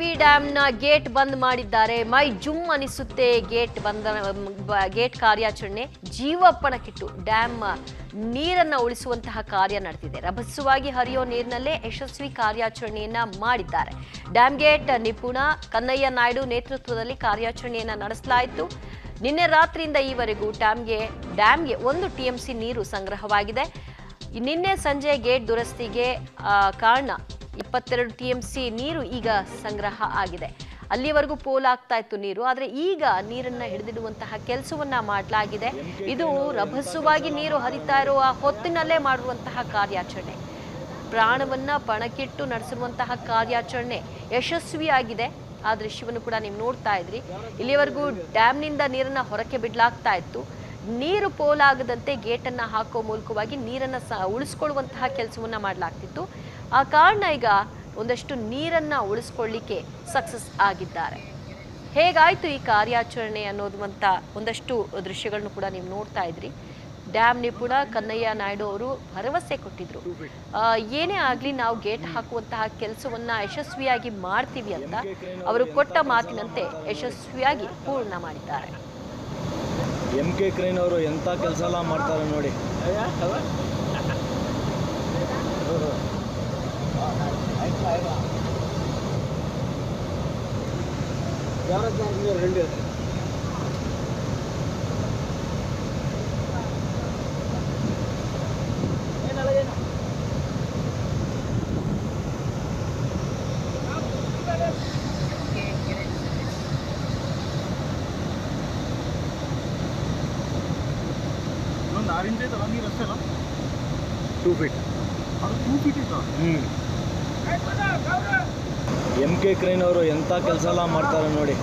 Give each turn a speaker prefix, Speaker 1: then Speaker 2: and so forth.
Speaker 1: ಯಶಸ್ವಿ ಡ್ಯಾಂನ gate ಬಂದ್ ಮಾಡಿದ್ದಾರೆ. ಮೈ ಜುಮ್ ಅನಿಸುತ್ತೆ. ಗೇಟ್ ಕಾರ್ಯಾಚರಣೆ ಜೀವಪ್ಪಣಕ್ಕಿಟ್ಟು ಡ್ಯಾಮ್ ನೀರನ್ನ ಉಳಿಸುವಂತಹ ಕಾರ್ಯ ನಡೆದಿದೆ. ರಭಸವಾಗಿ ಹರಿಯೋ ನೀರಿನಲ್ಲೇ ಯಶಸ್ವಿ ಕಾರ್ಯಾಚರಣೆಯನ್ನ ಮಾಡಿದ್ದಾರೆ. ಡ್ಯಾಮ್ ಗೇಟ್ ನಿಪುಣ ಕನ್ನಯ್ಯ ನಾಯ್ಡು ನೇತೃತ್ವದಲ್ಲಿ ಕಾರ್ಯಾಚರಣೆಯನ್ನ ನಡೆಸಲಾಯಿತು. ನಿನ್ನೆ ರಾತ್ರಿಯಿಂದ ಈವರೆಗೂ ಡ್ಯಾಮ್ಗೆ 1 TMC ನೀರು ಸಂಗ್ರಹವಾಗಿದೆ. ನಿನ್ನೆ ಸಂಜೆ ಗೇಟ್ ದುರಸ್ತಿಗೆ ಕಾರಣ 22 TMC ನೀರು ಈಗ ಸಂಗ್ರಹ ಆಗಿದೆ. ಅಲ್ಲಿವರೆಗೂ ಪೋಲಾಗ್ತಾ ಇತ್ತು ನೀರು, ಆದರೆ ಈಗ ನೀರನ್ನ ಹಿಡಿದಿಡುವಂತಹ ಕೆಲಸವನ್ನ ಮಾಡಲಾಗಿದೆ. ಇದು ರಭಸವಾಗಿ ನೀರು ಹರಿತಾ ಇರುವ ಹೊತ್ತಿನಲ್ಲೇ ಮಾಡುವಂತಹ ಕಾರ್ಯಾಚರಣೆ, ಪ್ರಾಣವನ್ನ ಪಣಕ್ಕಿಟ್ಟು ನಡೆಸಿರುವಂತಹ ಕಾರ್ಯಾಚರಣೆ ಯಶಸ್ವಿಯಾಗಿದೆ. ಆ ದೃಶ್ಯವನ್ನು ಕೂಡ ನೀವು ನೋಡ್ತಾ ಇದ್ರಿ. ಇಲ್ಲಿವರೆಗೂ ಡ್ಯಾಮ್ನಿಂದ ನೀರನ್ನ ಹೊರಕ್ಕೆ ಬಿಡಲಾಗ್ತಾ ಇತ್ತು. ನೀರು ಪೋಲಾಗದಂತೆ ಗೇಟನ್ನು ಹಾಕೋ ಮೂಲಕವಾಗಿ ನೀರನ್ನು ಉಳಿಸ್ಕೊಳ್ಳುವಂತಹ ಕೆಲಸವನ್ನ ಮಾಡಲಾಗ್ತಿತ್ತು. ಆ ಕಾರಣ ಈಗ ಒಂದಷ್ಟು ನೀರನ್ನ ಉಳಿಸ್ಕೊಳ್ಳಿಕ್ಕೆ ಸಕ್ಸಸ್ ಆಗಿದ್ದಾರೆ. ಹೇಗಾಯ್ತು ಈ ಕಾರ್ಯಾಚರಣೆ ಅನ್ನೋದುವಂತ ಒಂದಷ್ಟು ದೃಶ್ಯಗಳನ್ನು ಕೂಡ ನೀವು ನೋಡ್ತಾ ಇದ್ರಿ. ಡ್ಯಾಮ್ ನಿಪುಣ ಕನ್ನಯ್ಯ ನಾಯ್ಡು ಅವರು ಭರವಸೆ ಕೊಟ್ಟಿದ್ರು, ಏನೇ ಆಗ್ಲಿ ನಾವು ಗೇಟ್ ಹಾಕುವಂತಹ ಕೆಲಸವನ್ನ ಯಶಸ್ವಿಯಾಗಿ ಮಾಡ್ತೀವಿ ಅಂತ. ಅವರು ಕೊಟ್ಟ ಮಾತಿನಂತೆ ಯಶಸ್ವಿಯಾಗಿ ಪೂರ್ಣ ಮಾಡಿದ್ದಾರೆ.
Speaker 2: MK ಕ್ರೇನ್ ಅವರು ಎಂಥ ಕೆಲಸ ಎಲ್ಲ ಮಾಡ್ತಾರೆ ನೋಡಿ.
Speaker 3: ಒಂದು 6 ಇಂಚ್ ಐತಲ್ಲ ನೀರು ಅಷ್ಟೇ ಅಲ್ಲ,
Speaker 2: 2 feet.
Speaker 3: ಅದು 2 feet ಇತ್ತು.
Speaker 2: MK ಕ್ರೇನ್ ಅವರು ಎಂಥ ಕೆಲಸ ಎಲ್ಲ ಮಾಡ್ತಾರೆ ನೋಡಿ.